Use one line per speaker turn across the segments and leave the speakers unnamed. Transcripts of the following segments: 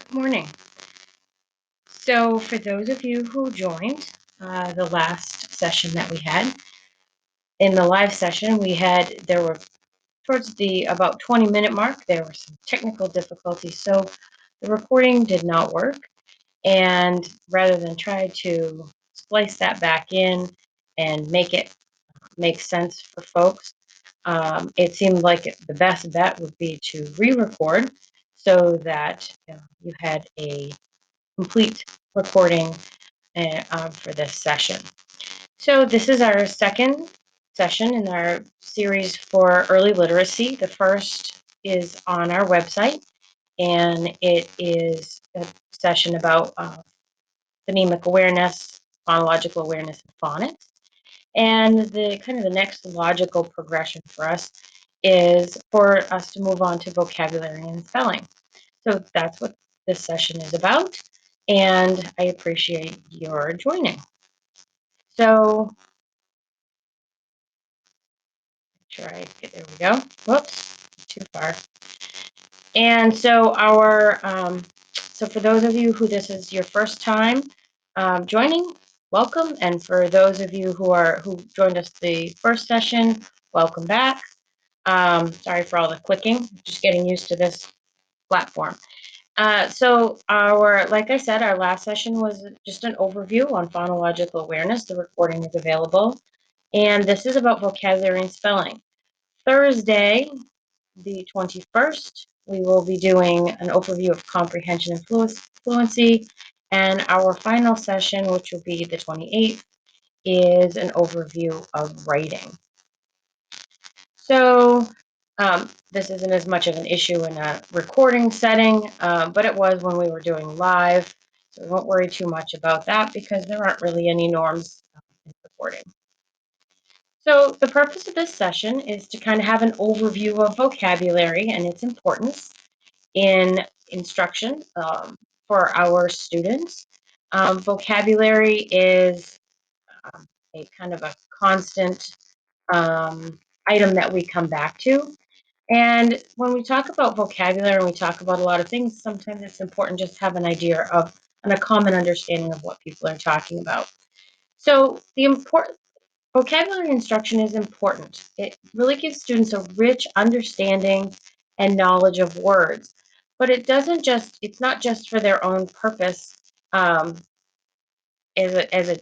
Good morning. So for those of you who joined the last session that we had, in the live session there were towards the about 20-minute mark, there were some technical difficulties. So the recording did not work. And rather than try to splice that back in and make it make sense for folks, it seemed like the best bet would be to re-record so that you had a complete recording for this session. So this is our second session in our series for early literacy. The first is on our website, and it is a session about phonemic awareness, phonological awareness, and phonics. And the next logical progression for us is for us to move on to vocabulary and spelling. So that's what this session is about, and I appreciate your joining. So, there we go. Whoops, too far. And so so for those of you who this is your first time joining, welcome. And for those of you who joined us the first session, welcome back. Sorry for all the clicking, just getting used to this platform. So like I said, our last session was just an overview on phonological awareness. The recording is available. And this is about vocabulary and spelling. Thursday, the 21st, we will be doing an overview of comprehension and fluency. And our final session, which will be the 28th, is an overview of writing. So this isn't as much of an issue in a recording setting, but it was when we were doing live. So we won't worry too much about that because there aren't really any norms in recording. So the purpose of this session is to kind of have an overview of vocabulary and its importance in instruction for our students. Vocabulary is a kind of a constant item that we come back to. And when we talk about vocabulary and we talk about a lot of things, sometimes it's important just to have an idea of and a common understanding of what people are talking about. So the important vocabulary instruction is important. It really gives students a rich understanding and knowledge of words, but it's not just for their own purpose as a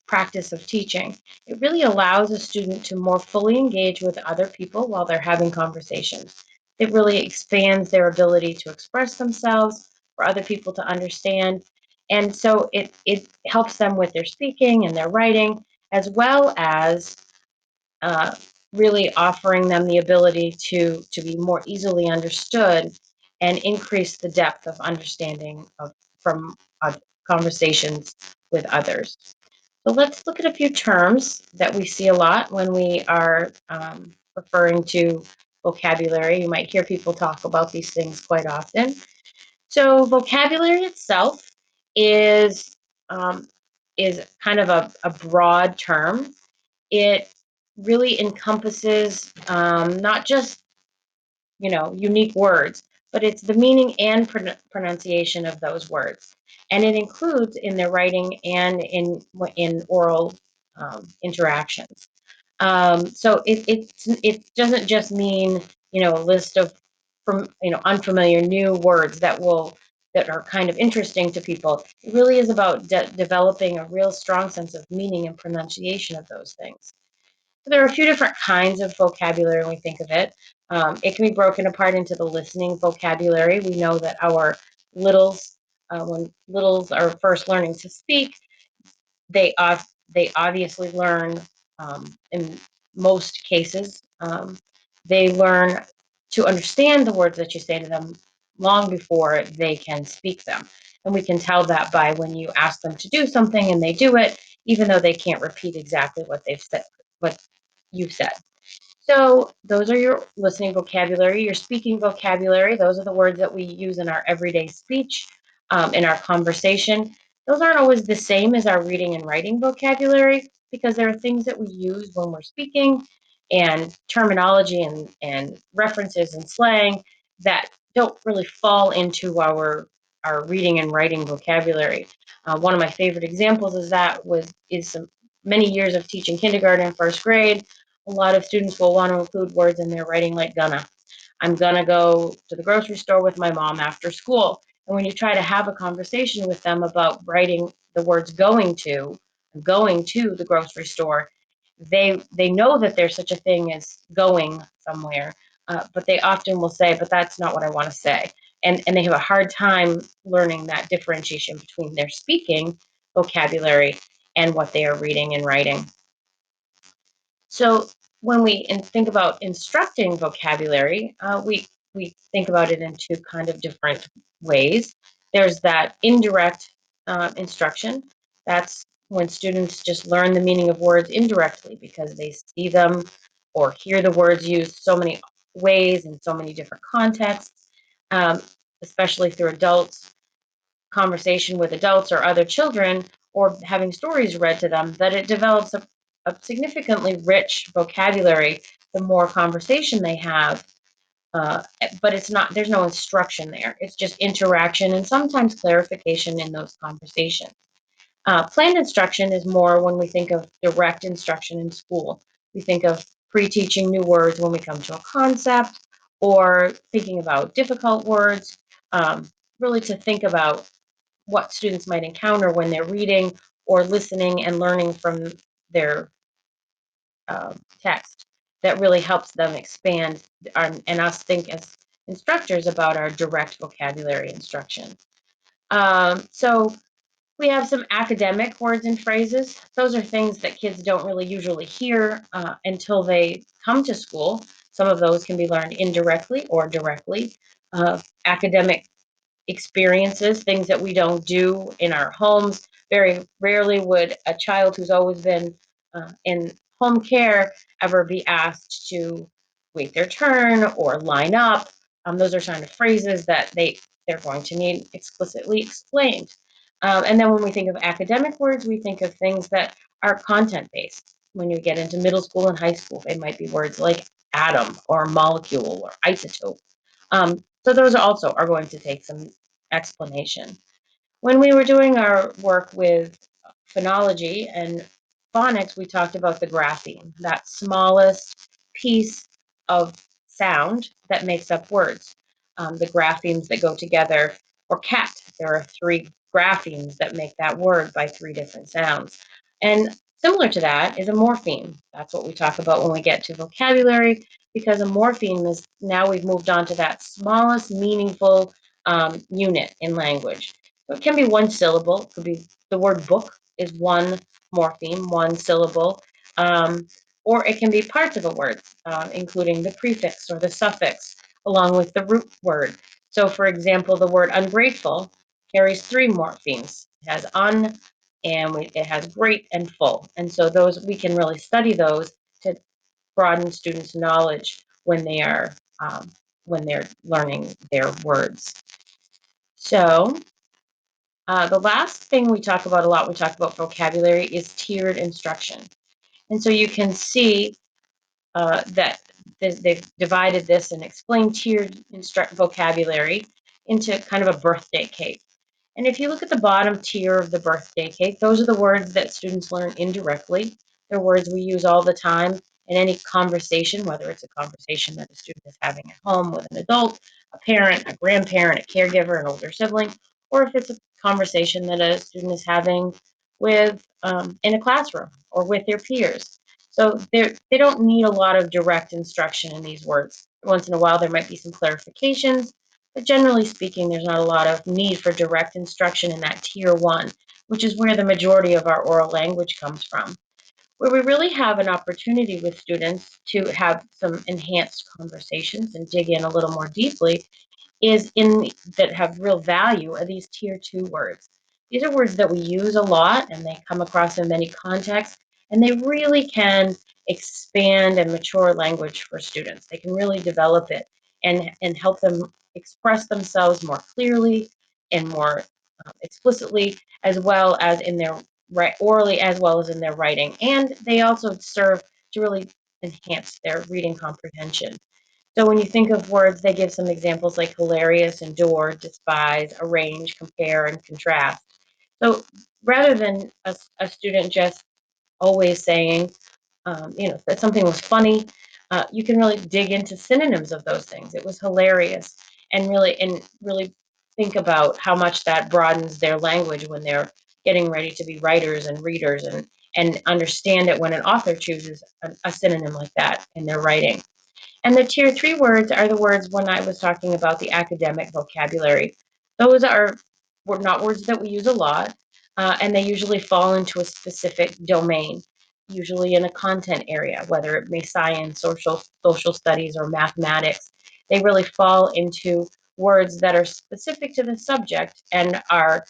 practice of teaching. It really allows a student to more fully engage with other people while they're having conversations. It really expands their ability to express themselves for other people to understand. And so it helps them with their speaking and their writing, as well as uh, really offering them the ability to be more easily understood and increase the depth of understanding from conversations with others. So let's look at a few terms that we see a lot when we are referring to vocabulary. You might hear people talk about these things quite often. So vocabulary itself is um, is kind of a broad term. It really encompasses not just unique words, but it's the meaning and pronunciation of those words, and it includes in their writing and in oral interactions. So it doesn't just mean a list of from unfamiliar new words that are kind of interesting to people. It really is about developing a real strong sense of meaning and pronunciation of those things. So there are a few different kinds of vocabulary when we think of it. It can be broken apart into the listening vocabulary. We know that our littles, when littles are first learning to speak, they obviously learn in most cases. They learn to understand the words that you say to them long before they can speak them. And we can tell that by when you ask them to do something and they do it, even though they can't repeat exactly what they've said, what you've said. So those are your listening vocabulary. Your speaking vocabulary, those are the words that we use in our everyday speech, in our conversation. Those aren't always the same as our reading and writing vocabulary because there are things that we use when we're speaking and terminology and references and slang that don't really fall into our reading and writing vocabulary. One of my favorite examples is some many years of teaching kindergarten and first grade. A lot of students will want to include words in their writing like gonna. I'm gonna go to the grocery store with my mom after school. And when you try to have a conversation with them about writing the words going to the grocery store, they know that there's such a thing as going somewhere, but they often will say, "But that's not what I want to say," and they have a hard time learning that differentiation between their speaking vocabulary and what they are reading and writing. So when we think about instructing vocabulary, we think about it in two kind of different ways. There's that indirect instruction. That's when students just learn the meaning of words indirectly because they see them or hear the words used so many ways in so many different contexts, um, especially through adults conversation with adults or other children or having stories read to them that it develops a significantly rich vocabulary the more conversation they have. uh, but it's not, there's no instruction there, it's just interaction and sometimes clarification in those conversations. Planned instruction is more when we think of direct instruction in school. We think of pre-teaching new words when we come to a concept or thinking about difficult words, really to think about what students might encounter when they're reading or listening and learning from their text that really helps them expand and us think as instructors about our direct vocabulary instruction. So we have some academic words and phrases. Those are things that kids don't really usually hear until they come to school. Some of those can be learned indirectly or directly. Academic experiences, things that we don't do in our homes. Very rarely would a child who's always been in home care ever be asked to wait their turn or line up. Those are kind of phrases that they're going to need explicitly explained. And then when we think of academic words, we think of things that are content based. When you get into middle school and high school, they might be words like atom or molecule or isotope. So those also are going to take some explanation. When we were doing our work with phonology and phonics, we talked about the grapheme, that smallest piece of sound that makes up words. The graphemes that go together, or cat, there are three graphemes that make that word by three different sounds. And similar to that is a morpheme. That's what we talk about when we get to vocabulary, because a morpheme is now we've moved on to that smallest meaningful unit in language. So it can be one syllable. It could be the word book is one morpheme, one syllable. Um, or it can be parts of a word, including the prefix or the suffix, along with the root word. So, for example, the word ungrateful carries three morphemes. It has un, and it has great and full. And so those we can really study those to broaden students' knowledge when they're learning their words. So the last thing we talk about a lot, we talk about vocabulary, is tiered instruction. And so you can see that they've divided this and explained tiered vocabulary into kind of a birthday cake. And if you look at the bottom tier of the birthday cake, those are the words that students learn indirectly. They're words we use all the time in any conversation, whether it's a conversation that a student is having at home with an adult, a parent, a grandparent, a caregiver, an older sibling, or if it's a conversation that a student is having with in a classroom or with their peers. So they don't need a lot of direct instruction in these words. Once in a while, there might be some clarifications, but generally speaking, there's not a lot of need for direct instruction in that tier one, which is where the majority of our oral language comes from, where we really have an opportunity with students to have some enhanced conversations and dig in a little more deeply is in that have real value are these tier two words. These are words that we use a lot and they come across in many contexts, and they really can expand and mature language for students. They can really develop it and help them express themselves more clearly and more explicitly, as well as in their orally, as well as in their writing. And they also serve to really enhance their reading comprehension. So when you think of words, they give some examples like hilarious, endure, despise, arrange, compare, and contrast. So rather than a student just always saying, that something was funny, you can really dig into synonyms of those things. It was hilarious, and really think about how much that broadens their language when they're getting ready to be writers and readers, and understand it when an author chooses a synonym like that in their writing. And the tier three words are the words when I was talking about the academic vocabulary. Those were not words that we use a lot, and they usually fall into a specific domain, usually in a content area, whether it be science, social studies, or mathematics. They really fall into words that are specific to the subject and are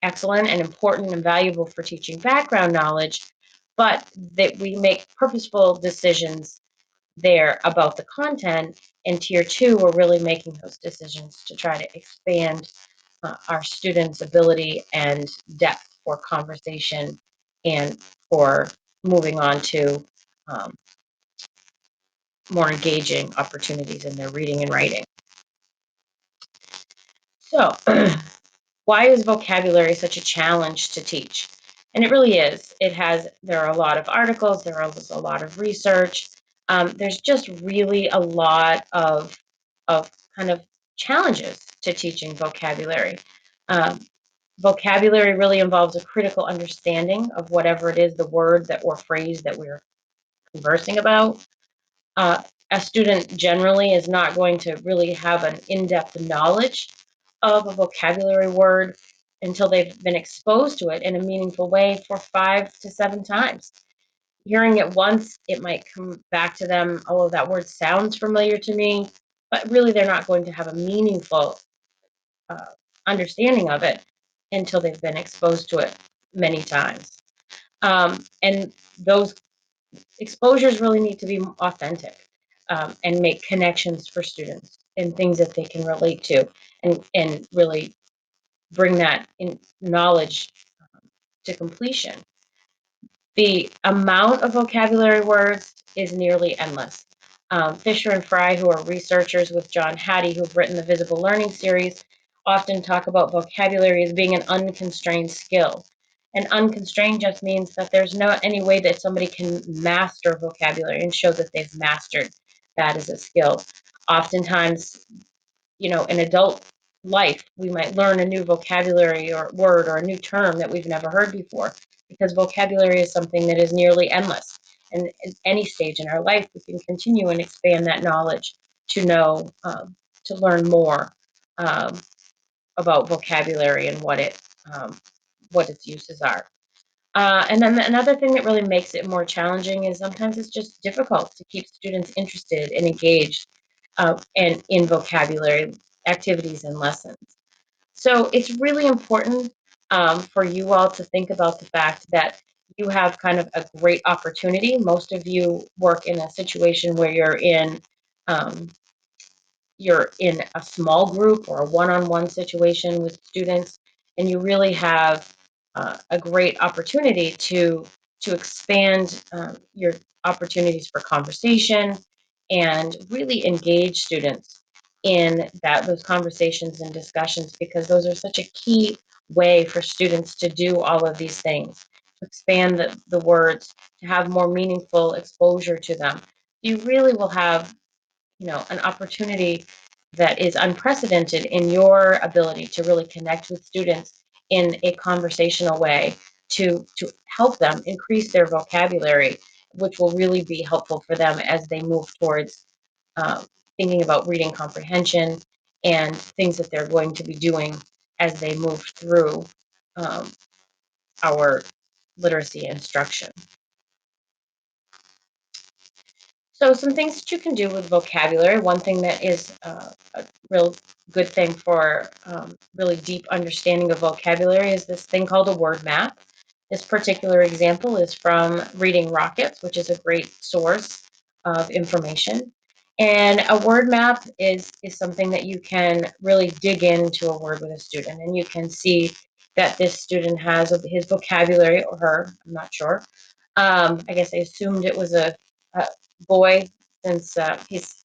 excellent and important and valuable for teaching background knowledge, but that we make purposeful decisions there about the content. In tier two, we're really making those decisions to try to expand our students' ability and depth for conversation and for moving on to um, more engaging opportunities in their reading and writing. So, why is vocabulary such a challenge to teach? And it really is. There are a lot of articles, there is a lot of research. There's just really a lot of kind of challenges to teaching vocabulary. Um, Vocabulary really involves a critical understanding of whatever it is, the word that or phrase that we're conversing about. uh, a student generally is not going to really have an in-depth knowledge of a vocabulary word until they've been exposed to it in a meaningful way for 5 to 7 times. Hearing it once, it might come back to them, oh, that word sounds familiar to me, but really they're not going to have a meaningful uh, understanding of it until they've been exposed to it many times. And those exposures really need to be authentic, and make connections for students and things that they can relate to, and really bring that in knowledge to completion. The amount of vocabulary words is nearly endless. Fisher and Fry, who are researchers with John Hattie, who've written the Visible Learning series, often talk about vocabulary as being an unconstrained skill. And unconstrained just means that there's no any way that somebody can master vocabulary and show that they've mastered that as a skill. Oftentimes, in adult life, we might learn a new vocabulary or word or a new term that we've never heard before, because vocabulary is something that is nearly endless. And at any stage in our life, we can continue and expand that knowledge to know, to learn more um, about vocabulary and what its uses are. And then another thing that really makes it more challenging is sometimes it's just difficult to keep students interested and engaged, and in vocabulary activities and lessons. So it's really important, for you all to think about the fact that you have kind of a great opportunity. Most of you work in a situation where um, you're in a small group or a one-on-one situation with students, and you really have a great opportunity to expand your opportunities for conversation and really engage students in those conversations and discussions, because those are such a key way for students to do all of these things, to expand the words, to have more meaningful exposure to them. You really will have, an opportunity that is unprecedented in your ability to really connect with students in a conversational way, to help them increase their vocabulary, which will really be helpful for them as they move towards um, thinking about reading comprehension and things that they're going to be doing as they move through um, our literacy instruction. So some things that you can do with vocabulary. One thing that is a real good thing for really deep understanding of vocabulary is this thing called a word map. This particular example is from Reading Rockets, which is a great source of information. And a word map is something that you can really dig into a word with a student, and you can see that this student has his vocabulary, or her, I'm not sure. I guess I assumed it was a boy, since he's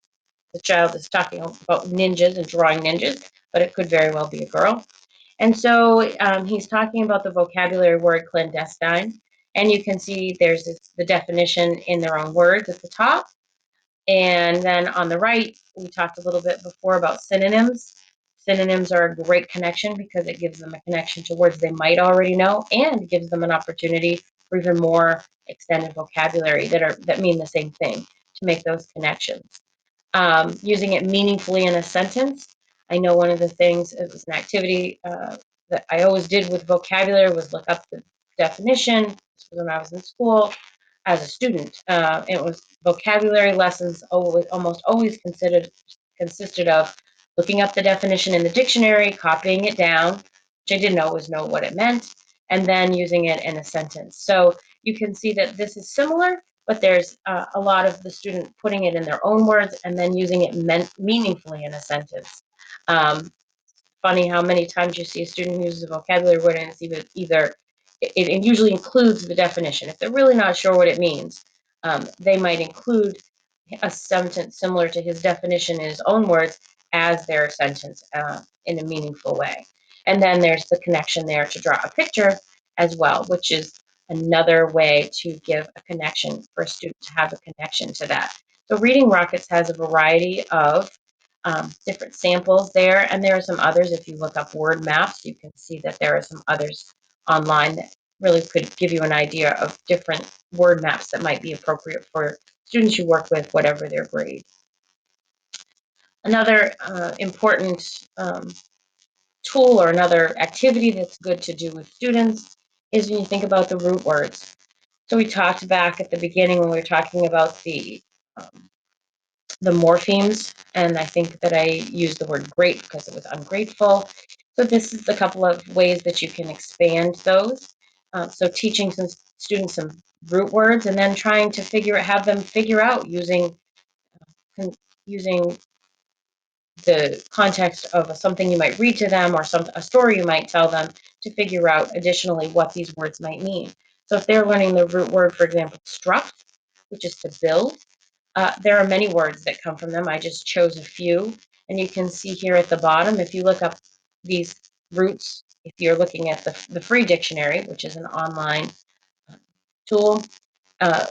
the child is talking about ninjas and drawing ninjas, but it could very well be a girl. And so he's talking about the vocabulary word clandestine. And you can see there's the definition in their own words at the top. And then on the right, we talked a little bit before about synonyms. Synonyms are a great connection because it gives them a connection to words they might already know and gives them an opportunity for even more extended vocabulary that mean the same thing to make those connections. Using it meaningfully in a sentence. I know one of the things, it was an activity that I always did with vocabulary was look up the definition. This was when I was in school as a student. It was vocabulary lessons almost always consisted of looking up the definition in the dictionary, copying it down, which I didn't always know what it meant, and then using it in a sentence. So you can see that this is similar, but there's a lot of the student putting it in their own words and then using it meaningfully in a sentence. Um, Funny how many times you see a student who uses a vocabulary word and it's either it usually includes the definition. If they're really not sure what it means, they might include a sentence similar to his definition in his own words as their sentence in a meaningful way. And then there's the connection there to draw a picture as well, which is another way to give a connection for a student to have a connection to that. So Reading Rockets has a variety of different samples there, and there are some others. If you look up word maps, you can see that there are some others online that really could give you an idea of different word maps that might be appropriate for students you work with, whatever their grade. Another important tool or another activity that's good to do with students is when you think about the root words. So we talked back at the beginning when we were talking about the morphemes, and I think that I used the word great because it was ungrateful. So this is a couple of ways that you can expand those. So teaching some students some root words and then trying to have them figure out using the context of something you might read to them or a story you might tell them to figure out additionally what these words might mean. So if they're learning the root word, for example, struct, which is to build, there are many words that come from them. I just chose a few. And you can see here at the bottom, if you look up these roots, if you're looking at the free dictionary, which is an online tool uh,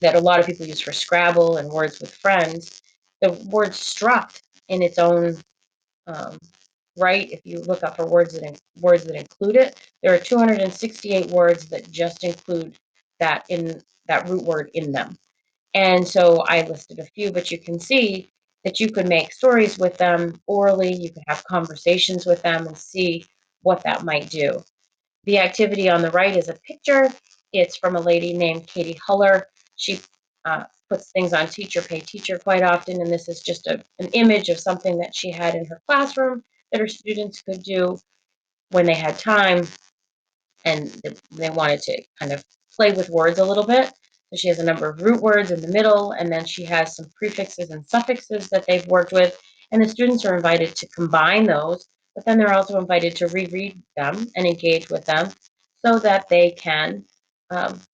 that a lot of people use for Scrabble and Words with Friends, the word struct in its own right, if you look up for words that include it, there are 268 words that just include that root word in them. And so I listed a few, but you can see that you could make stories with them orally. You could have conversations with them and see what that might do. The activity on the right is a picture. It's from a lady named Katie Huller. She puts things on Teacher Pay Teacher quite often, and this is just an image of something that she had in her classroom that her students could do when they had time and they wanted to kind of play with words a little bit. So she has a number of root words in the middle, and then she has some prefixes and suffixes that they've worked with, and the students are invited to combine those, but then they're also invited to reread them and engage with them so that they can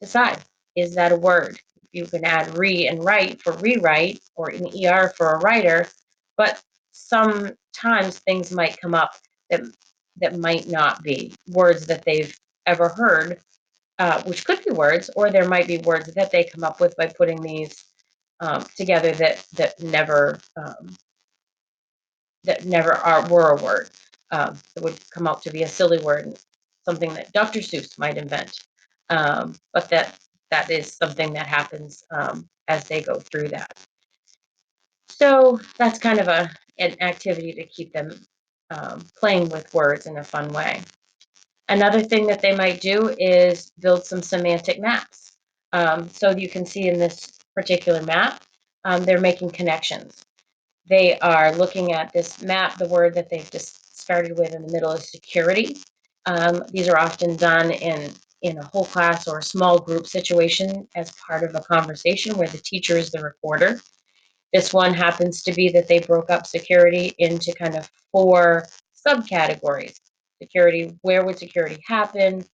decide, is that a word? You can add re and write for rewrite or an ER for a writer, but sometimes things might come up that might not be words that they've ever heard, which could be words, or there might be words that they come up with by putting these together that never were a word. It would come out to be a silly word, something that Dr. Seuss might invent. But that is something that happens as they go through that. So that's kind of an activity to keep them playing with words in a fun way. Another thing that they might do is build some semantic maps. So you can see in this particular map, they're making connections. They are looking at this map. The word that they've just started with in the middle is security. These are often done in a whole class or a small group situation as part of a conversation where the teacher is the recorder. This one happens to be that they broke up security into kind of 4 subcategories. Security, where would security happen?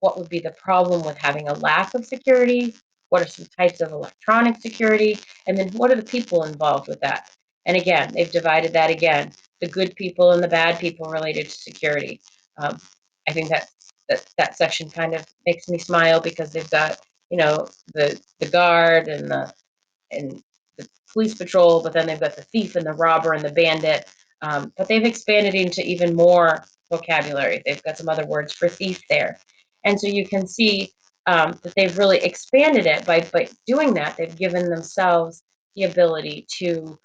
What would be the problem with having a lack of security? What are some types of electronic security? And then what are the people involved with that? And again, they've divided that again, the good people and the bad people related to security. Um, I think that section kind of makes me smile because they've got, the guard and the police patrol, but then they've got the thief and the robber and the bandit. But they've expanded into even more vocabulary. They've got some other words for thief there. And so you can see that they've really expanded it by doing that. They've given themselves the ability to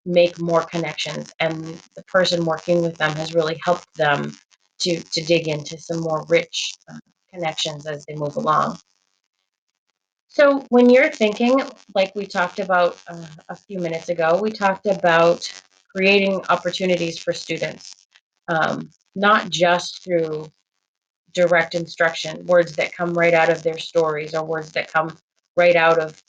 make more connections, and the person working with them has really helped them to dig into some more rich connections as they move along. So when you're thinking, like we talked about a few minutes ago, we talked about creating opportunities for students, not just through direct instruction, words that come right out of their stories or words that come right out of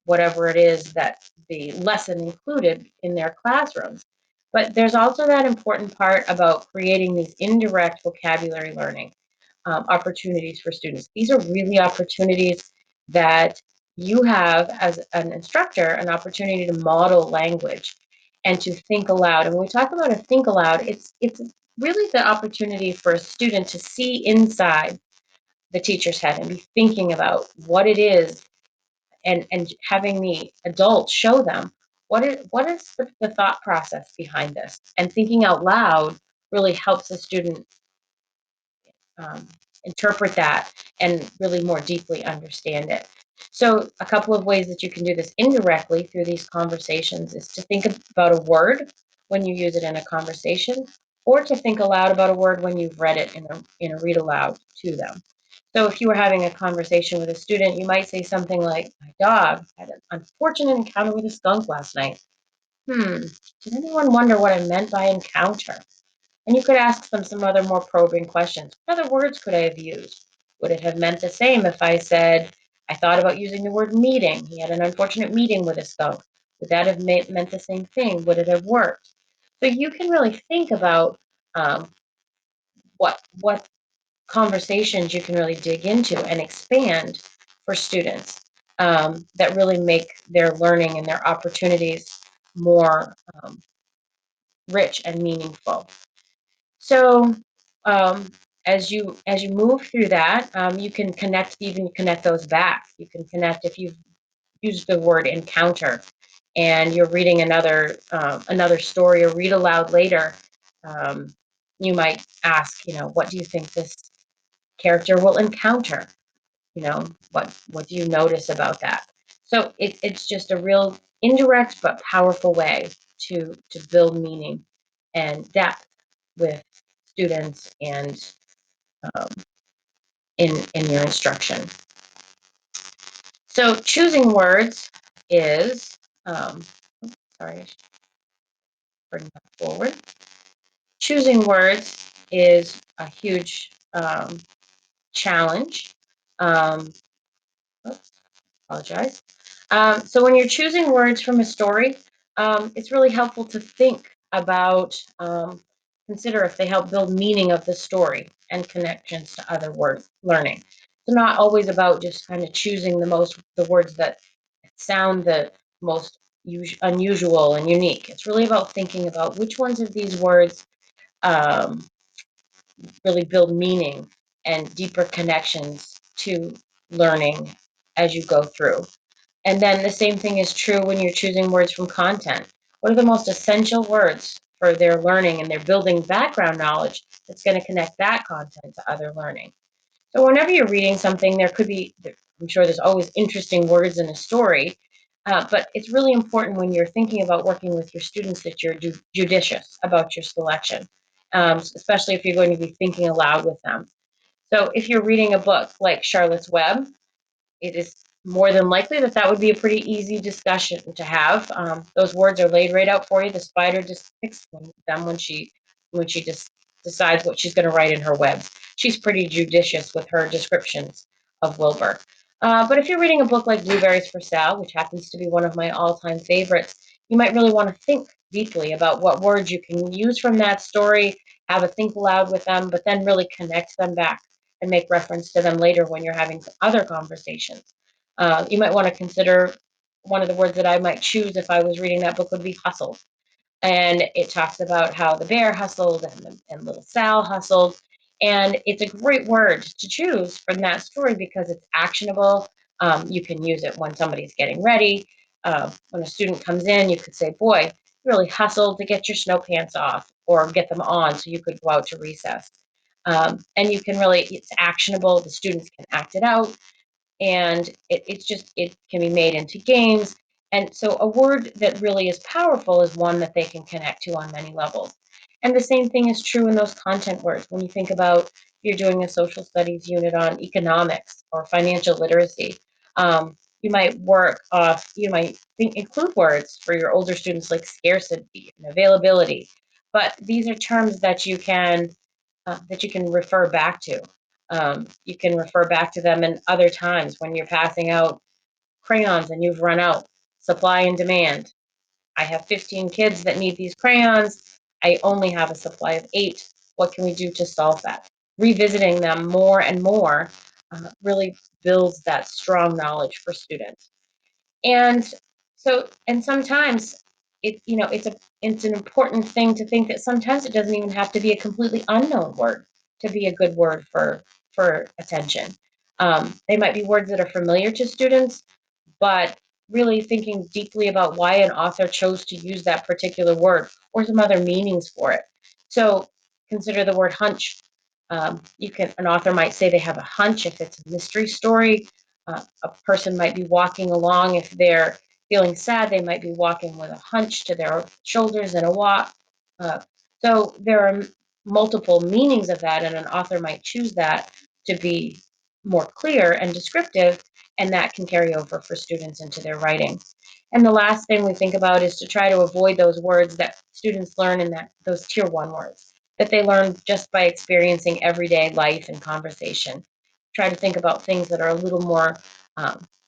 whatever it is that the lesson included in their classrooms. But there's also that important part about creating these indirect vocabulary learning opportunities for students. These are really opportunities that you have as an instructor, an opportunity to model language and to think aloud. And when we talk about a think aloud, it's really the opportunity for a student to see inside the teacher's head and be thinking about what it is, and having the adults show them what is the thought process behind this. And thinking out loud really helps the student um, interpret that and really more deeply understand it. So a couple of ways that you can do this indirectly through these conversations is to think about a word when you use it in a conversation, or to think aloud about a word when you've read it in a read aloud to them. So if you were having a conversation with a student, you might say something like, "My dog had an unfortunate encounter with a skunk last night. Did anyone wonder what I meant by encounter?" And you could ask them some other more probing questions. What other words could I have used? Would it have meant the same if I said, "I thought about using the word meeting. He had an unfortunate meeting with a skunk. Would that have meant the same thing? Would it have worked?" So you can really think about what conversations you can really dig into and expand for students that really make their learning and their opportunities more rich and meaningful. So um, as you move through that, you can connect those back. You can connect if you've used the word encounter and you're reading another story or read aloud later. Um, you might ask, what do you think this character will encounter? What do you notice about that? So it's just a real indirect but powerful way to build meaning and depth with students and um, in your instruction. So choosing words is, sorry, I should bring that forward. Choosing words is a huge challenge. Um, oops, apologize. So when you're choosing words from a story, it's really helpful to think about, consider if they help build meaning of the story and connections to other word learning. It's not always about just kind of choosing the words that sound the most unusual and unique. It's really about thinking about which ones of these words um, really build meaning and deeper connections to learning as you go through. And then the same thing is true when you're choosing words from content. What are the most essential words for their learning and their building background knowledge that's going to connect that content to other learning? So whenever you're reading something, I'm sure there's always interesting words in a story, but it's really important when you're thinking about working with your students that you're judicious about your selection, especially if you're going to be thinking aloud with them. So if you're reading a book like Charlotte's Web, it is more than likely that that would be a pretty easy discussion to have. Those words are laid right out for you. The spider just picks them when she just decides what she's going to write in her webs. She's pretty judicious with her descriptions of Wilbur. But if you're reading a book like Blueberries for Sale, which happens to be one of my all-time favorites, you might really want to think deeply about what words you can use from that story, have a think aloud with them, but then really connect them back and make reference to them later when you're having other conversations. You might want to consider one of the words that I might choose if I was reading that book would be hustle. And it talks about how the bear hustled and little Sal hustled. And it's a great word to choose from that story because it's actionable. You can use it when somebody's getting ready. When a student comes in, you could say, boy, you really hustled to get your snow pants off or get them on so you could go out to recess. And you can really, it's actionable. The students can act it out, and it can be made into games. And so a word that really is powerful is one that they can connect to on many levels. And the same thing is true in those content words. When you think about if you're doing a social studies unit on economics or financial literacy, you might include words for your older students like scarcity and availability. But these are terms that you can refer back to. You can refer back to them in other times when you're passing out crayons and you've run out. Supply and demand. I have 15 kids that need these crayons. I only have a supply of 8. What can we do to solve that? Revisiting them more and more really builds that strong knowledge for students. And and sometimes it's an important thing to think that sometimes it doesn't even have to be a completely unknown word to be a good word for attention. They might be words that are familiar to students, but really thinking deeply about why an author chose to use that particular word or some other meanings for it. So consider the word hunch. An author might say they have a hunch if it's a mystery story. A person might be walking along if they're feeling sad. They might be walking with a hunch to their shoulders in a walk. Uh, so there are multiple meanings of that, and an author might choose that to be more clear and descriptive, and that can carry over for students into their writing. And the last thing we think about is to try to avoid those words that students learn in those tier 1 words that they learn just by experiencing everyday life and conversation. Try to think about things that are a little more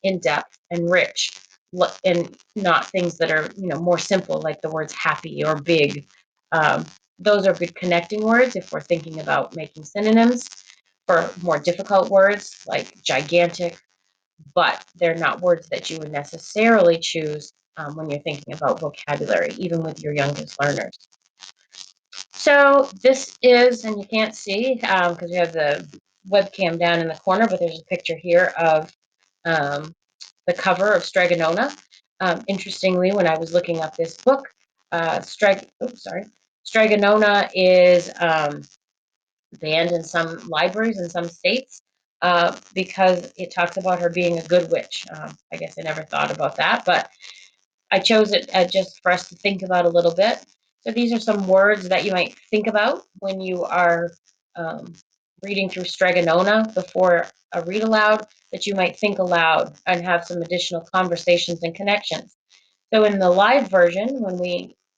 in depth and rich, and not things that are more simple, like the words happy or big. Um, those are good connecting words if we're thinking about making synonyms for more difficult words like gigantic, but they're not words that you would necessarily choose when you're thinking about vocabulary, even with your youngest learners. So this is, and you can't see because we have the webcam down in the corner, but there's a picture here of the cover of Strega Nona. Interestingly, when I was looking up this book, Strega Nona is banned in some libraries in some states because it talks about her being a good witch. I guess I never thought about that, but I chose it just for us to think about a little bit. So these are some words that you might think about when you are um, reading through Strega Nona before a read aloud, that you might think aloud and have some additional conversations and connections. So in the live version,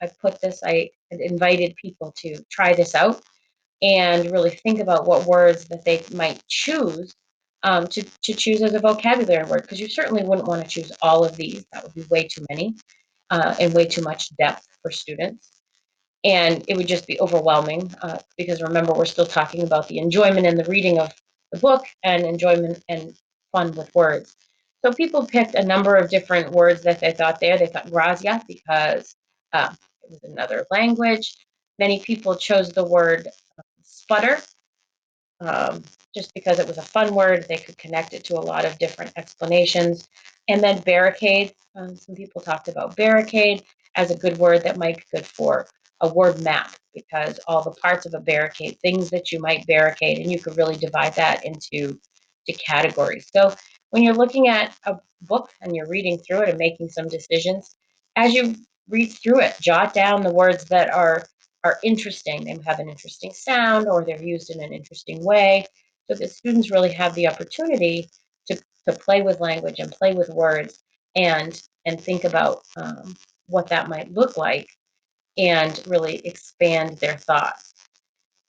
I put this, I invited people to try this out and really think about what words that they might choose to choose as a vocabulary word, because you certainly wouldn't want to choose all of these. That would be way too many and way too much depth for students. And it would just be overwhelming because remember, we're still talking about the enjoyment in the reading of the book and enjoyment and fun with words. So people picked a number of different words that they thought there. They thought grazia because it was another language. Many people chose the word sputter um, just because it was a fun word. They could connect it to a lot of different explanations. And then barricade. Some people talked about barricade as a good word that might be good for a word map, because all the parts of a barricade, things that you might barricade, and you could really divide that into categories. So when you're looking at a book and you're reading through it and making some decisions, as you read through it, jot down the words that are interesting. They have an interesting sound or they're used in an interesting way, so that students really have the opportunity to play with language and play with words and think about what that might look like and really expand their thoughts.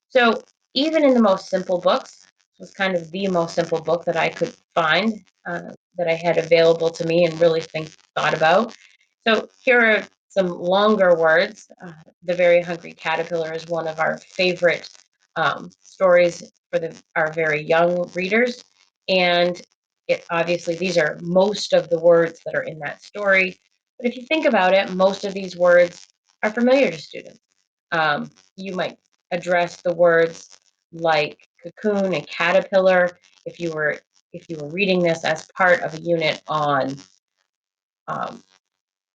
So even in the most simple books, this was kind of the most simple book that I could find that I had available to me and really thought about. So here are some longer words. The Very Hungry Caterpillar is one of our favorite stories for our very young readers. And Obviously, these are most of the words that are in that story. But if you think about it, most of these words are familiar to students. You might address the words like cocoon and caterpillar if you were reading this as part of a unit on um,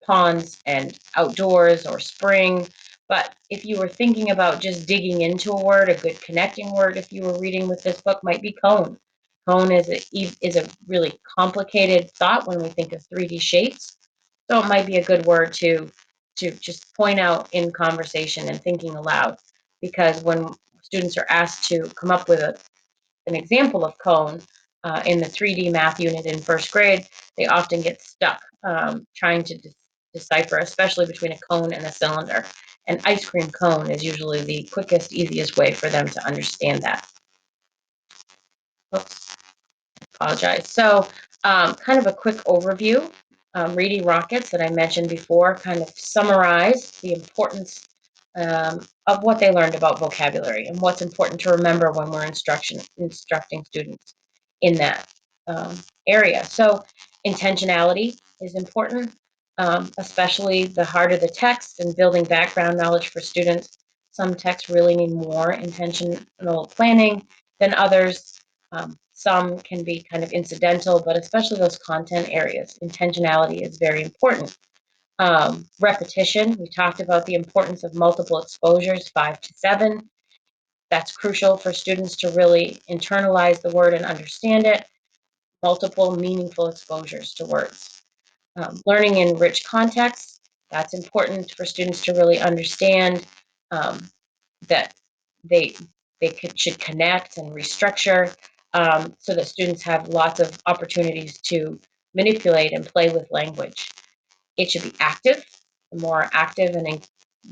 ponds and outdoors or spring. But if you were thinking about just digging into a word, a good connecting word, if you were reading with this book, might be cone. Cone is a really complicated thought when we think of 3D shapes. So it might be a good word to just point out in conversation and thinking aloud. Because when students are asked to come up with an example of cone in the 3D math unit in first grade, they often get stuck trying to decipher, especially between a cone and a cylinder. An ice cream cone is usually the quickest, easiest way for them to understand that. Oops, apologize. So kind of a quick overview. Reading Rockets that I mentioned before kind of summarize the importance of what they learned about vocabulary and what's important to remember when we're instructing students in that um, area. So intentionality is important, especially the harder the text and building background knowledge for students. Some texts really need more intentional planning than others. Some can be kind of incidental, but especially those content areas, intentionality is very important. Repetition, we talked about the importance of multiple exposures, 5 to 7. That's crucial for students to really internalize the word and understand it. Multiple meaningful exposures to words. Learning in rich contexts, that's important for students to really understand that they should connect and restructure so that students have lots of opportunities to manipulate and play with language. It should be active. The more active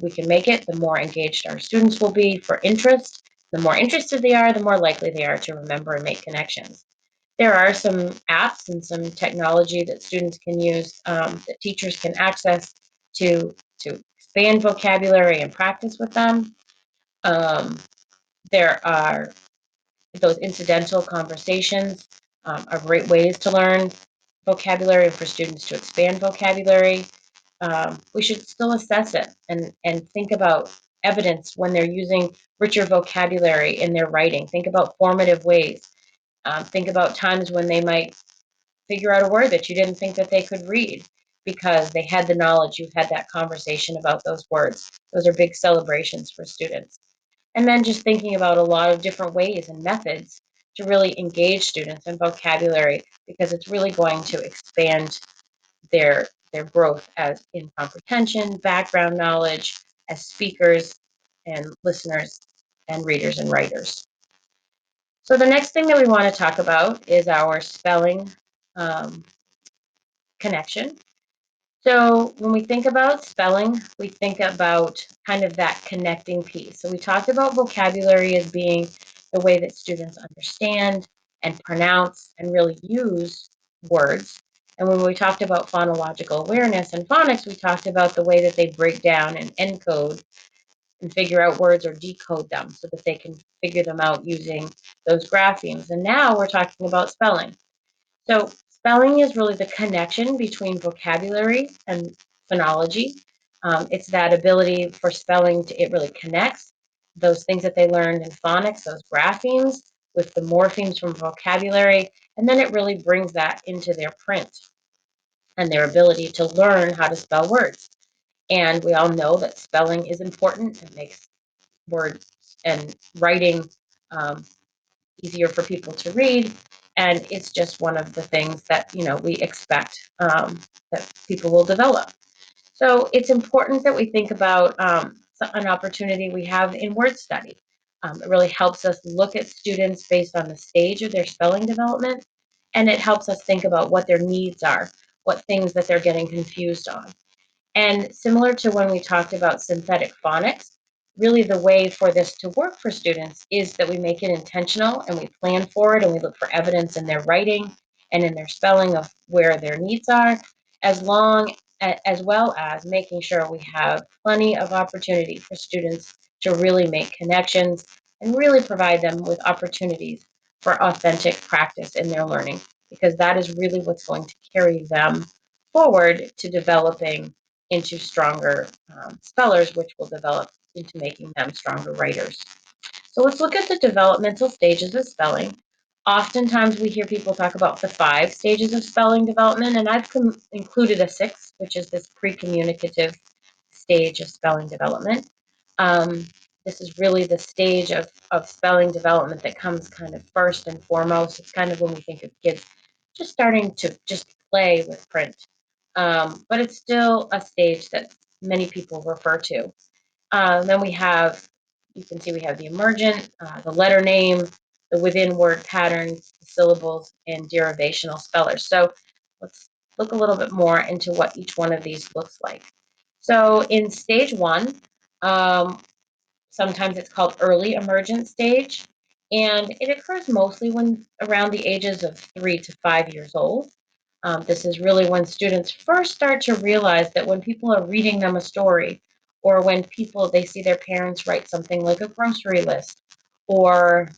we can make it, the more engaged our students will be for interest. The more interested they are, the more likely they are to remember and make connections. There are some apps and some technology that students can use, that teachers can access to expand vocabulary and practice with them. Um, there are those incidental conversations are great ways to learn vocabulary and for students to expand vocabulary. We should still assess it and think about evidence when they're using richer vocabulary in their writing. Think about formative ways. Think about times when they might figure out a word that you didn't think that they could read because they had the knowledge, you've had that conversation about those words. Those are big celebrations for students. And then just thinking about a lot of different ways and methods to really engage students in vocabulary because it's really going to expand their growth as in comprehension, background knowledge, as speakers and listeners and readers and writers. So the next thing that we want to talk about is our spelling um, connection. So when we think about spelling, we think about kind of that connecting piece. So we talked about vocabulary as being the way that students understand and pronounce and really use words. And when we talked about phonological awareness and phonics, we talked about the way that they break down and encode and figure out words or decode them so that they can figure them out using those graphemes. And now we're talking about spelling. So spelling is really the connection between vocabulary and phonology. It's that ability for spelling to, it really connects those things that they learned in phonics, those graphemes, with the morphemes from vocabulary, and then it really brings that into their print and their ability to learn how to spell words. And we all know that spelling is important. It makes words and writing um, easier for people to read. And it's just one of the things that, we expect that people will develop. So it's important that we think about an opportunity we have in word study. It really helps us look at students based on the stage of their spelling development, and it helps us think about what their needs are, what things that they're getting confused on. And similar to when we talked about synthetic phonics, really the way for this to work for students is that we make it intentional and we plan for it and we look for evidence in their writing and in their spelling of where their needs are, as well as making sure we have plenty of opportunity for students to really make connections and really provide them with opportunities for authentic practice in their learning because that is really what's going to carry them forward to developing into stronger spellers, which will develop into making them stronger writers. So let's look at the developmental stages of spelling. Oftentimes we hear people talk about the 5 stages of spelling development, and I've included a 6th, which is this precommunicative stage of spelling development. Um, this is really the stage of spelling development that comes kind of first and foremost. It's kind of when we think of kids just starting to just play with print. But it's still a stage that many people refer to. Then we have, you can see we have the emergent, the letter name, the within word patterns, the syllables, and derivational spellers. So let's look a little bit more into what each one of these looks like. So in stage 1, um, sometimes it's called early emergent stage, and it occurs mostly when around the ages of 3 to 5 years old. This is really when students first start to realize that when people are reading them a story, or when they see their parents write something like a grocery list, or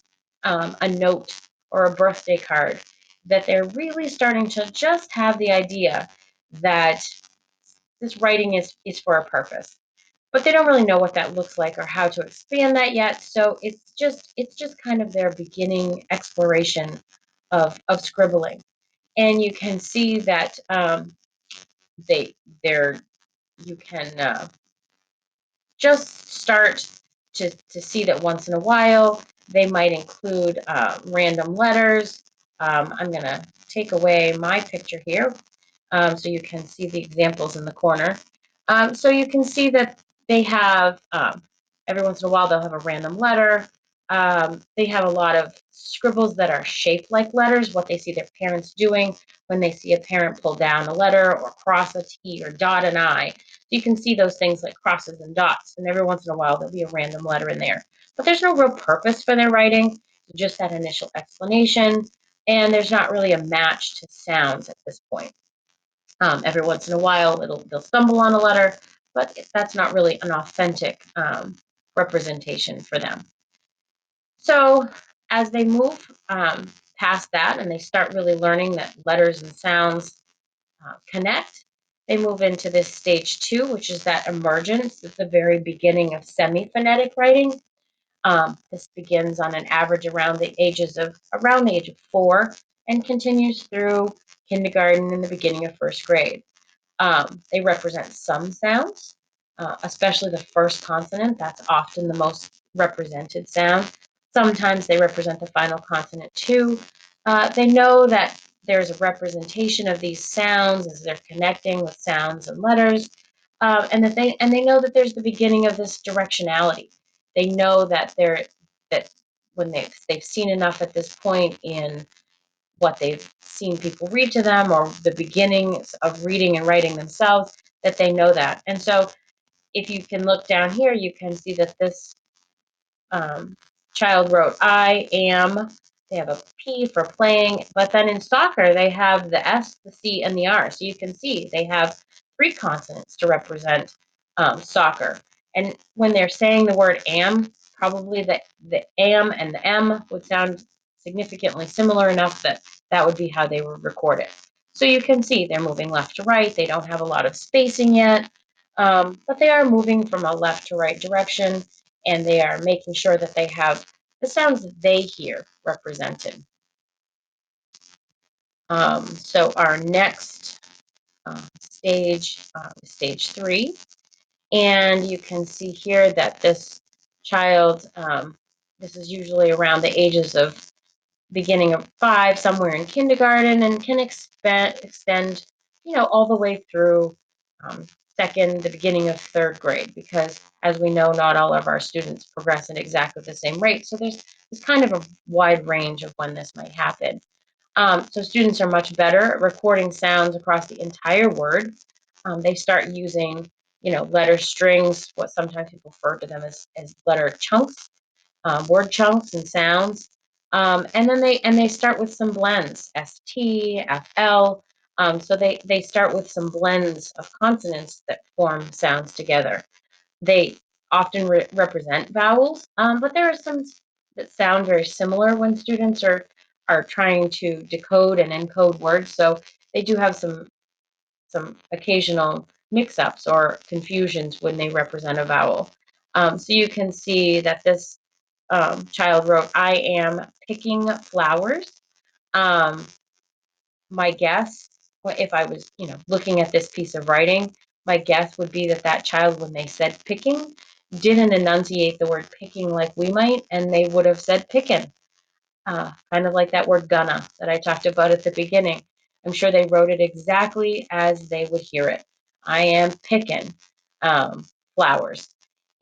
a note, or a birthday card, that they're really starting to just have the idea that this writing is for a purpose. But they don't really know what that looks like or how to expand that yet. So it's just kind of their beginning exploration of scribbling. And you can see that they they're you can just start to see that once in a while they might include random letters. I'm going to take away my picture here so you can see the examples in the corner. So you can see that they have, every once in a while, they'll have a random letter. They have a lot of scribbles that are shaped like letters, what they see their parents doing when they see a parent pull down a letter or cross a T or dot an I. You can see those things like crosses and dots, and every once in a while, there'll be a random letter in there. But there's no real purpose for their writing, just that initial explanation, and there's not really a match to sounds at this point. Every once in a while, they'll stumble on a letter, but that's not really an authentic representation for them. So as they move past that and they start really learning that letters and sounds connect, they move into this stage 2, which is that emergence. It's the very beginning of semi-phonetic writing. This begins on an average around the age of 4 and continues through kindergarten and the beginning of first grade. They represent some sounds, especially the first consonant. That's often the most represented sound. Sometimes they represent the final consonant too. They know that there's a representation of these sounds as they're connecting with sounds and letters, and they know that there's the beginning of this directionality. They know that when they've seen enough at this point in what they've seen people read to them or the beginnings of reading and writing themselves, that they know that. And so if you can look down here, you can see that this child wrote I am. They have a P for playing, but then in soccer, they have the S, the C, and the R. So you can see they have 3 consonants to represent soccer. And when they're saying the word am, probably the am and the M would sound significantly similar enough that that would be how they would record it. So you can see they're moving left to right. They don't have a lot of spacing yet, but they are moving from a left to right direction, and they are making sure that they have the sounds that they hear represented. So our next stage is stage 3, and you can see here that this child, this is usually around the ages of beginning of 5, somewhere in kindergarten, and can extend, all the way through um, the beginning of 3rd grade, because as we know, not all of our students progress at exactly the same rate. So there's kind of a wide range of when this might happen. So students are much better at recording sounds across the entire word. They start using, letter strings, what sometimes people refer to them as letter chunks, word chunks and sounds. And then they start with some blends, ST, FL. So they start with some blends of consonants that form sounds together. They often represent vowels, but there are some that sound very similar when students are are trying to decode and encode words, so they do have some occasional mix-ups or confusions when they represent a vowel. So you can see that this child wrote, "I am picking flowers." Um, my guess, if I was, looking at this piece of writing, my guess would be that that child, when they said picking, didn't enunciate the word picking like we might, and they would have said pickin', kind of like that word gonna that I talked about at the beginning. I'm sure they wrote it exactly as they would hear it. I am picking um, flowers.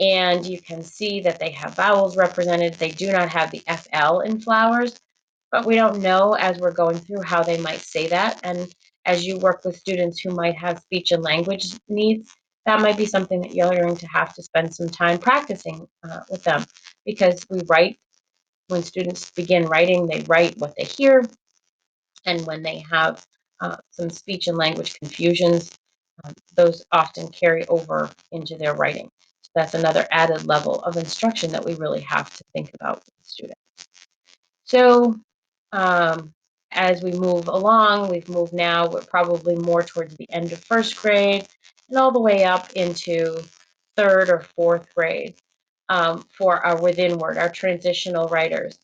And you can see that they have vowels represented. They do not have the FL in flowers, but we don't know as we're going through how they might say that. And as you work with students who might have speech and language needs, that might be something that you're going to have to spend some time practicing with them, because we write, when students begin writing, they write what they hear, and when they have some speech and language confusions, those often carry over into their writing. So that's another added level of instruction that we really have to think about with the student. So um, as we move along, we've moved now, we're probably more towards the end of first grade and all the way up into third or fourth grade for our within word, our transitional writers.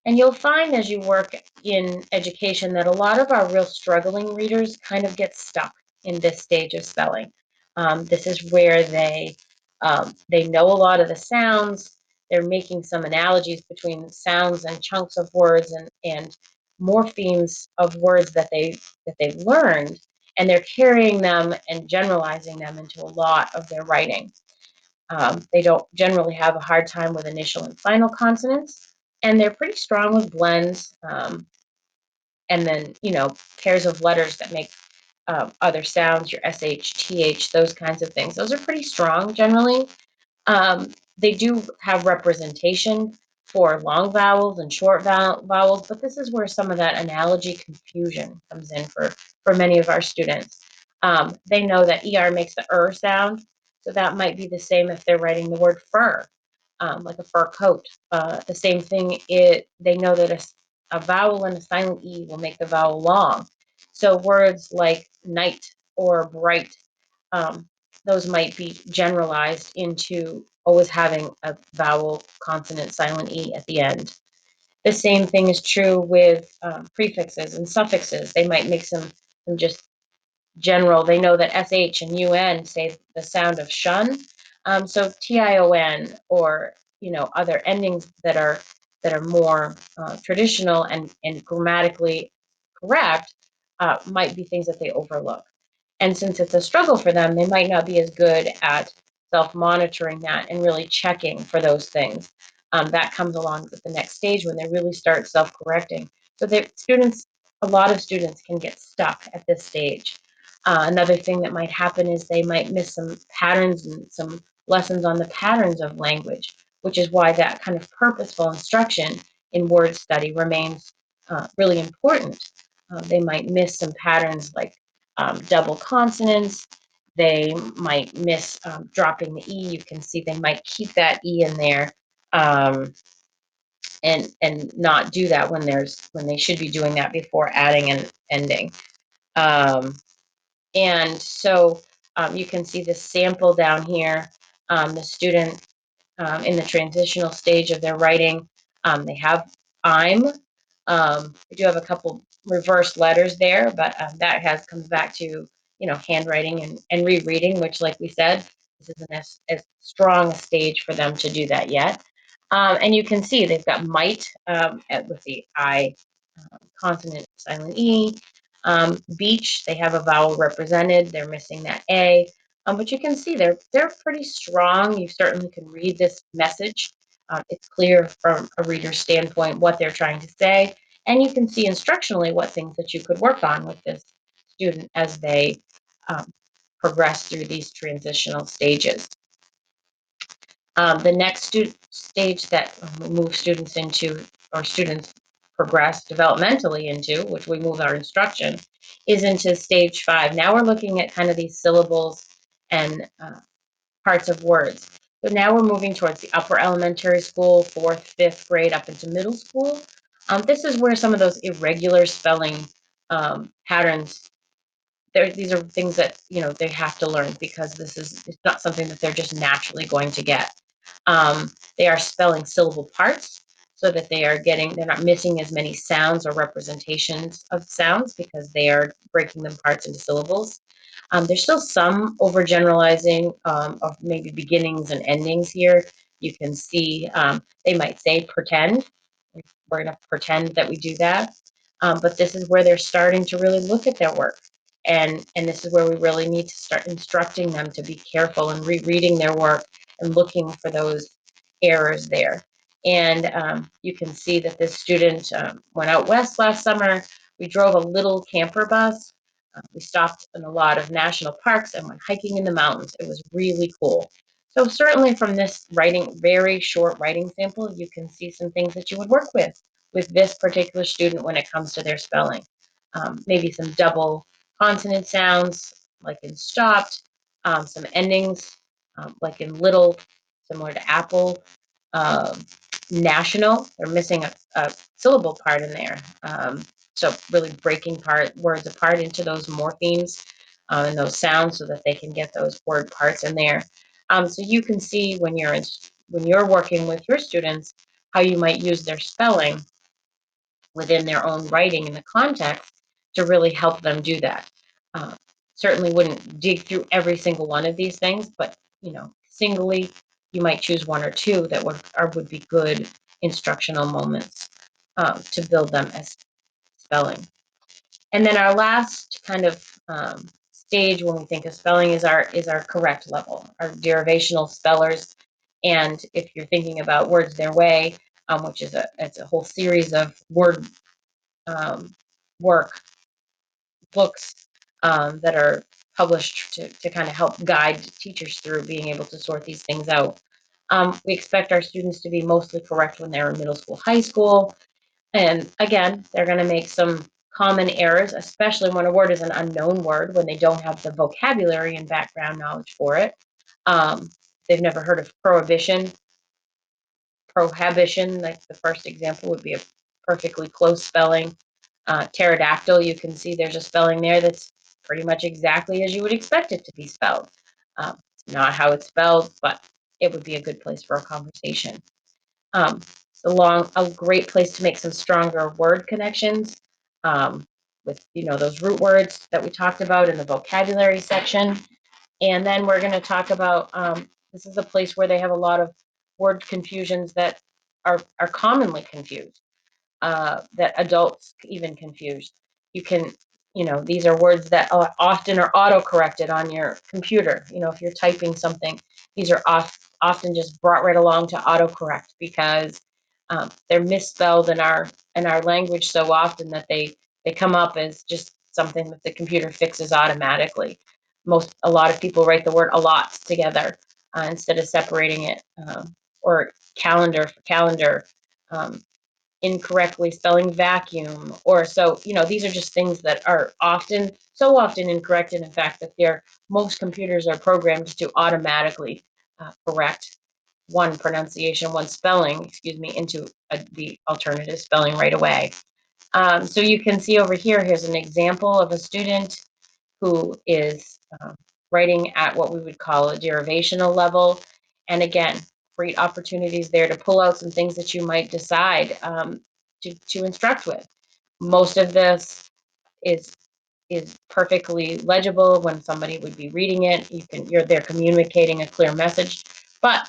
And you'll find as you work in education that a lot of our real struggling readers kind of get stuck in this stage of spelling. This is where they know a lot of the sounds. They're making some analogies between sounds and chunks of words and morphemes of words that they've learned, and they're carrying them and generalizing them into a lot of their writing. They don't generally have a hard time with initial and final consonants, and they're pretty strong with blends. And then, pairs of letters that make other sounds, your SH, TH, those kinds of things. Those are pretty strong generally. They do have representation for long vowels and short vowels, but this is where some of that analogy confusion comes in for many of our students. They know that ER makes the sound, so that might be the same if they're writing the word fur, like a fur coat. The same thing, they know that a vowel and a silent E will make the vowel long. So words like night or bright, um, those might be generalized into always having a vowel, consonant, silent E at the end. The same thing is true with prefixes and suffixes. They might make some just general. They know that SH and UN say the sound of shun. So TION, or other endings that are more traditional and grammatically correct, might be things that they overlook. And since it's a struggle for them, they might not be as good at self-monitoring that and really checking for those things. That comes along with the next stage when they really start self-correcting. So a lot of students can get stuck at this stage. Another thing that might happen is they might miss some patterns and some lessons on the patterns of language, which is why that kind of purposeful instruction in word study remains really important. They might miss some patterns like double consonants. They might miss dropping the E. You can see they might keep that E in there um, and not do that when they should be doing that before adding and ending. Um, and so you can see the sample down here. The student in the transitional stage of their writing, they have I'm. We do have a couple reverse letters there, but that comes back to handwriting and rereading, which, like we said, this isn't as strong a stage for them to do that yet. And you can see they've got might with the I consonant, silent E. Beach, they have a vowel represented. They're missing that A. But you can see they're pretty strong. You certainly can read this message. It's clear from a reader's standpoint what they're trying to say. And you can see instructionally what things that you could work on with this student as they progress through these transitional stages. The next stage that we move students into, or students progress developmentally into, which we move our instruction, is into stage 5. Now we're looking at kind of these syllables and parts of words. So now we're moving towards the upper elementary school, 4th, 5th grade, up into middle school. This is where some of those irregular spelling patterns, these are things that, they have to learn, because it's not something that they're just naturally going to get. They are spelling syllable parts, so that they're not missing as many sounds or representations of sounds, because they are breaking them parts into syllables. There's still some overgeneralizing of maybe beginnings and endings here. You can see they might say pretend. We're going to pretend that we do that. But this is where they're starting to really look at their work. And this is where we really need to start instructing them to be careful and rereading their work and looking for those errors there. And you can see that this student went out west last summer. We drove a little camper bus. We stopped in a lot of national parks and went hiking in the mountains. It was really cool. So certainly from this very short writing sample, you can see some things that you would work with this particular student when it comes to their spelling. Maybe some double consonant sounds, like in stopped, some endings, like in little, similar to apple. Um, National, they're missing a syllable part in there. So really breaking words apart into those morphemes and those sounds, so that they can get those word parts in there. So you can see when you're working with your students, how you might use their spelling within their own writing in the context to really help them do that. Uh, Certainly wouldn't dig through every single one of these things, but singly, you might choose one or two that would be good instructional moments to build them as spelling. And then our last kind of stage when we think of spelling is our correct level, our derivational spellers. And if you're thinking about words their way, which is it's a whole series of word um, work books that are published to kind of help guide teachers through being able to sort these things out. We expect our students to be mostly correct when they're in middle school, high school. And again, they're going to make some common errors, especially when a word is an unknown word, when they don't have the vocabulary and background knowledge for it. They've never heard of prohibition, like the first example would be a perfectly close spelling. Pterodactyl, you can see there's a spelling there that's pretty much exactly as you would expect it to be spelled. It's not how it's spelled, but it would be a good place for a conversation. Um, a great place to make some stronger word connections with those root words that we talked about in the vocabulary section. And then we're going to talk about this is a place where they have a lot of word confusions that are commonly confused, that adults even confuse. You can, these are words that often are auto-corrected on your computer. If you're typing something, these are often just brought right along to autocorrect, because they're misspelled in our language so often that they come up as just something that the computer fixes automatically. A lot of people write the word a lot together instead of separating it, or calendar for calendar. Um, Incorrectly spelling vacuum, or so these are just things that are so often incorrect, and in fact that most computers are programmed to automatically correct one pronunciation, one spelling, excuse me, into the alternative spelling right away. So you can see over here's an example of a student who is writing at what we would call a derivational level. And again, great opportunities there to pull out some things that you might decide to instruct with. Most of this is perfectly legible when somebody would be reading it. They're communicating a clear message, but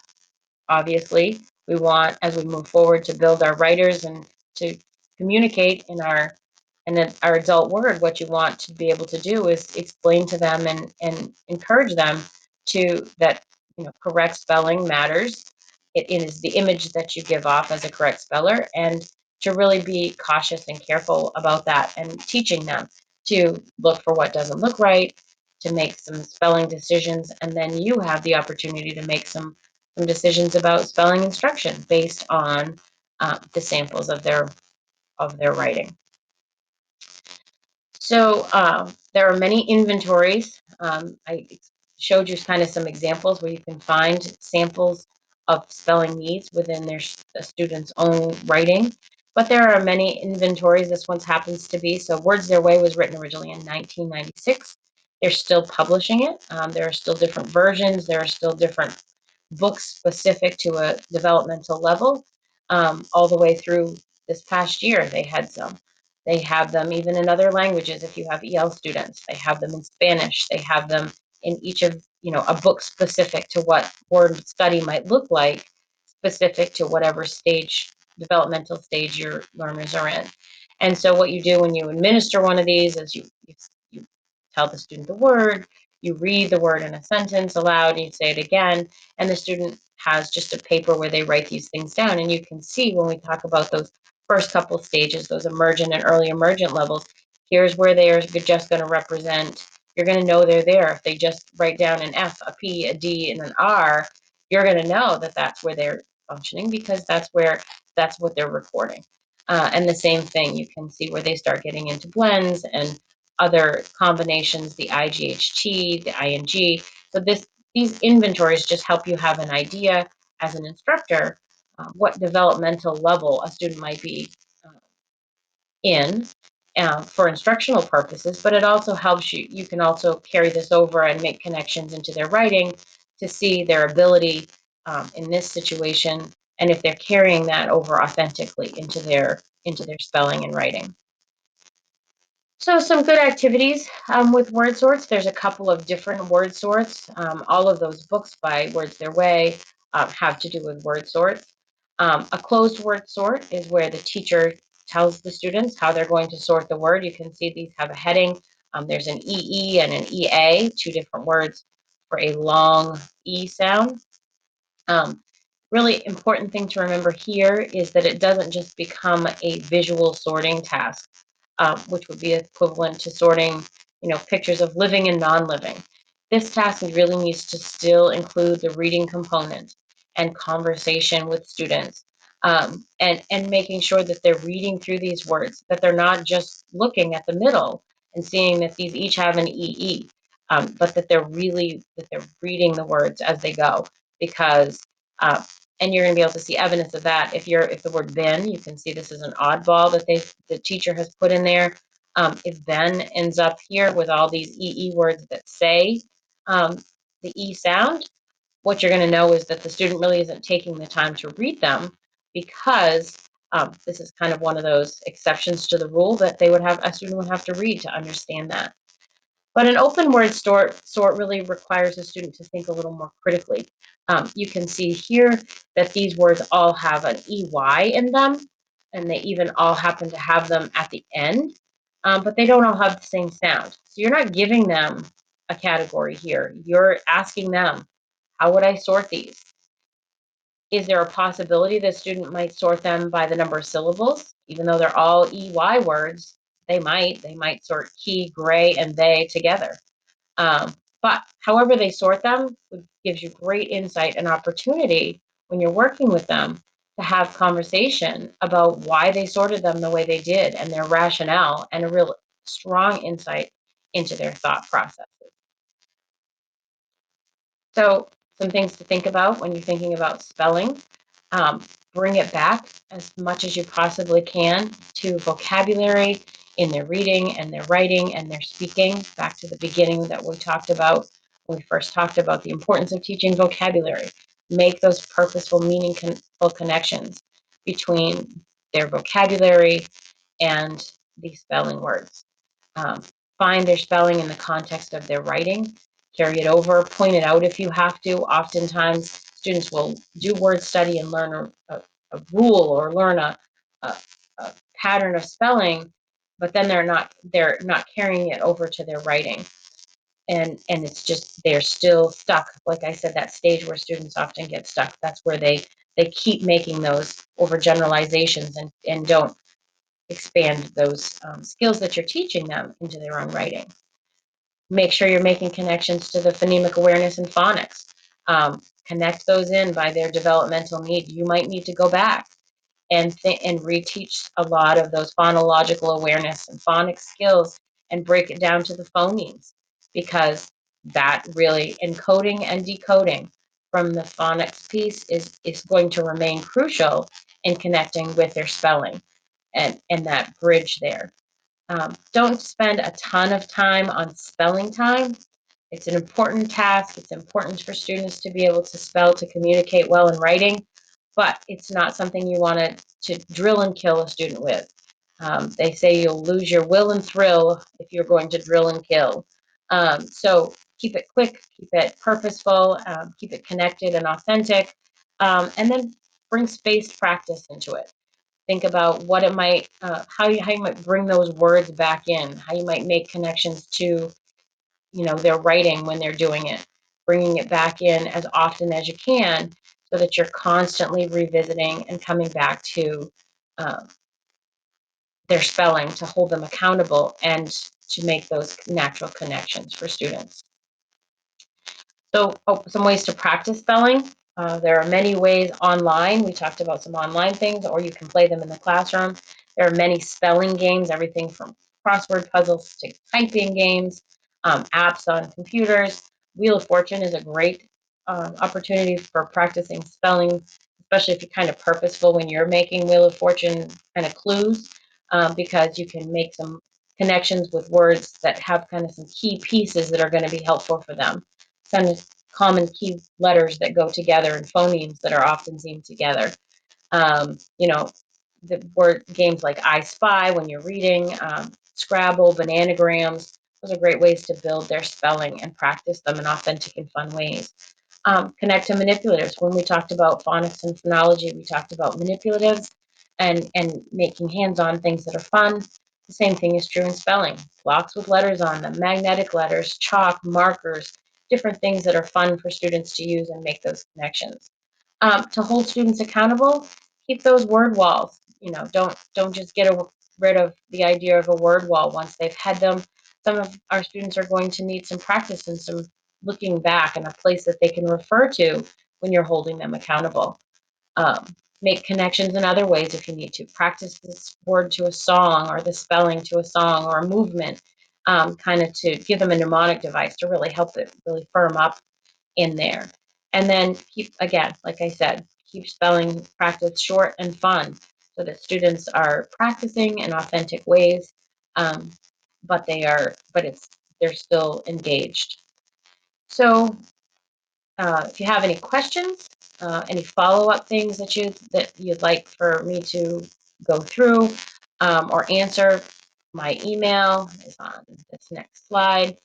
obviously we want, as we move forward, to build our writers and to communicate in our adult word. What you want to be able to do is explain to them and encourage them to that correct spelling matters. It is the image that you give off as a correct speller, and to really be cautious and careful about that, and teaching them to look for what doesn't look right, to make some spelling decisions, and then you have the opportunity to make some decisions about spelling instruction based on the samples of their writing. So there are many inventories. I showed you kind of some examples where you can find samples of spelling needs within the student's own writing. But there are many inventories. This one happens to be. So Words Their Way was written originally in 1996. They're still publishing it. There are still different versions. There are still different books specific to a developmental level. All the way through this past year, they had some. They have them even in other languages. If you have EL students, they have them in Spanish. They have them in each of, a book specific to what word study might look like, specific to whatever stage, developmental stage your learners are in. And so what you do when you administer one of these is you tell the student the word, you read the word in a sentence aloud, and you say it again, and the student has just a paper where they write these things down. And you can see when we talk about those first couple of stages, those emergent and early emergent levels, here's where they are just going to represent. You're going to know they're there. If they just write down an F, a P, a D, and an R, you're going to know that that's where they're functioning, because that's what they're recording. And the same thing, you can see where they start getting into blends and other combinations, the IGHT, the ING. So these inventories just help you have an idea as an instructor what developmental level a student might be uh, in for instructional purposes, but it also helps you. You can also carry this over and make connections into their writing to see their ability in this situation, and if they're carrying that over authentically into their spelling and writing. So some good activities with word sorts. There's a couple of different word sorts. All of those books by Words Their Way have to do with word sorts. A closed word sort is where the teacher tells the students how they're going to sort the word. You can see these have a heading. There's an EE and an EA, two different words for a long E sound. Really important thing to remember here is that it doesn't just become a visual sorting task, which would be equivalent to sorting, pictures of living and non-living. This task really needs to still include the reading component and conversation with students, and making sure that they're reading through these words, that they're not just looking at the middle and seeing that these each have an EE, but that they're reading the words as they go, because uh, and you're going to be able to see evidence of that. If the word then, you can see this is an oddball that the teacher has put in there. If then ends up here with all these EE words that say the E sound, what you're going to know is that the student really isn't taking the time to read them, because this is kind of one of those exceptions to the rule that a student would have to read to understand that. But an open word sort really requires a student to think a little more critically. You can see here that these words all have an EY in them, and they even all happen to have them at the end, but they don't all have the same sound. So you're not giving them a category here. You're asking them, how would I sort these? Is there a possibility the student might sort them by the number of syllables? Even though they're all EY words, they might sort he, gray, and they together. But however they sort them gives you great insight and opportunity when you're working with them to have conversation about why they sorted them the way they did and their rationale, and a real strong insight into their thought processes. So some things to think about when you're thinking about spelling. Um, Bring it back as much as you possibly can to vocabulary in their reading and their writing and their speaking. Back to the beginning that we talked about when we first talked about the importance of teaching vocabulary. Make those purposeful, meaningful connections between their vocabulary and the spelling words. Um, Find their spelling in the context of their writing, carry it over, point it out if you have to. Oftentimes, students will do word study and learn a rule or learn a pattern of spelling, but then they're not carrying it over to their writing. And it's just they're still stuck. Like I said, that stage where students often get stuck. That's where they keep making those overgeneralizations and don't expand those skills that you're teaching them into their own writing. Make sure you're making connections to the phonemic awareness and phonics. Connect those in by their developmental need. You might need to go back and reteach a lot of those phonological awareness and phonics skills and break it down to the phonemes, because that really encoding and decoding from the phonics piece is going to remain crucial in connecting with their spelling. and that bridge there. Don't spend a ton of time on spelling time. It's an important task. It's important for students to be able to spell, to communicate well in writing, but it's not something you want to drill and kill a student with. They say you'll lose your will and thrill if you're going to drill and kill. So keep it quick, keep it purposeful, keep it connected and authentic, and then bring spaced practice into it. Think about what it might, how you might bring those words back in, how you might make connections to, their writing when they're doing it, bringing it back in as often as you can so that you're constantly revisiting and coming back to uh, their spelling to hold them accountable and to make those natural connections for students. So, some ways to practice spelling. There are many ways online. We talked about some online things, or you can play them in the classroom. There are many spelling games, everything from crossword puzzles to typing games, apps on computers. Wheel of Fortune is a great opportunity for practicing spelling, especially if you're kind of purposeful when you're making Wheel of Fortune kind of clues, because you can make some connections with words that have kind of some key pieces that are going to be helpful for them. Some common key letters that go together and phonemes that are often seen together. You know, the word games like I Spy when you're reading, Scrabble, bananagrams. Those are great ways to build their spelling and practice them in authentic and fun ways. Connect to manipulatives. When we talked about phonics and phonology, we talked about manipulatives and making hands-on things that are fun. The same thing is true in spelling. Blocks with letters on them, magnetic letters, chalk, markers, different things that are fun for students to use and make those connections. To hold students accountable, keep those word walls. Don't just get rid of the idea of a word wall once they've had them. Some of our students are going to need some practice and some looking back and a place that they can refer to when you're holding them accountable. Um, Make connections in other ways if you need to. Practice this word to a song or the spelling to a song or a movement, kind of to give them a mnemonic device to really help it really firm up in there. And then keep, again, like I said, keep spelling practice short and fun so that students are practicing in authentic ways, um, they're still engaged. So if you have any questions, any follow-up things that you'd like for me to go through or answer, my email is on this next slide.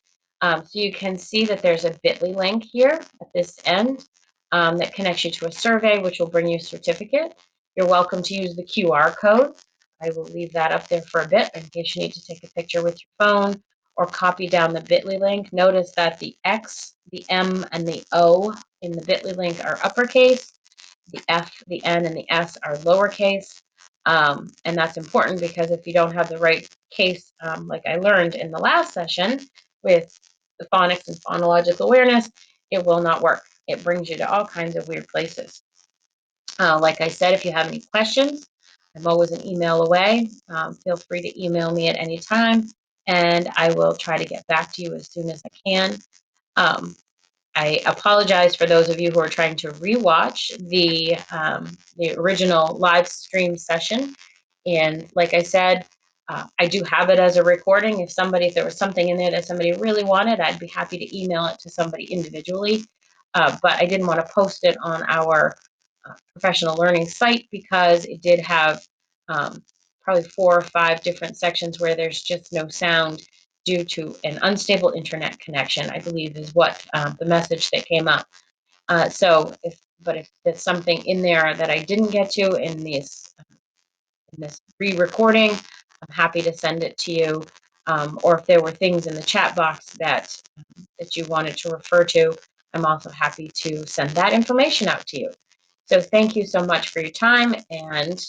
So you can see that there's a bit.ly link here at this end that connects you to a survey, which will bring you a certificate. You're welcome to use the QR code. I will leave that up there for a bit in case you need to take a picture with your phone or copy down the bit.ly link. Notice that the X, the M, and the O in the bit.ly link are uppercase. The F, the N, and the S are lowercase. And that's important because if you don't have the right case, like I learned in the last session with the phonics and phonological awareness, it will not work. It brings you to all kinds of weird places. Like I said, if you have any questions, I'm always an email away. Feel free to email me at any time, and I will try to get back to you as soon as I can. I apologize for those of you who are trying to rewatch the original live stream session. And like I said, I do have it as a recording. If there was something in there that somebody really wanted, I'd be happy to email it to somebody individually. But I didn't want to post it on our professional learning site because it did have probably 4 or 5 different sections where there's just no sound due to an unstable internet connection, I believe is what the message that came up. If there's something in there that I didn't get to in this re-recording, I'm happy to send it to you. Or if there were things in the chat box that you wanted to refer to, I'm also happy to send that information out to you. So thank you so much for your time and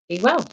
be well.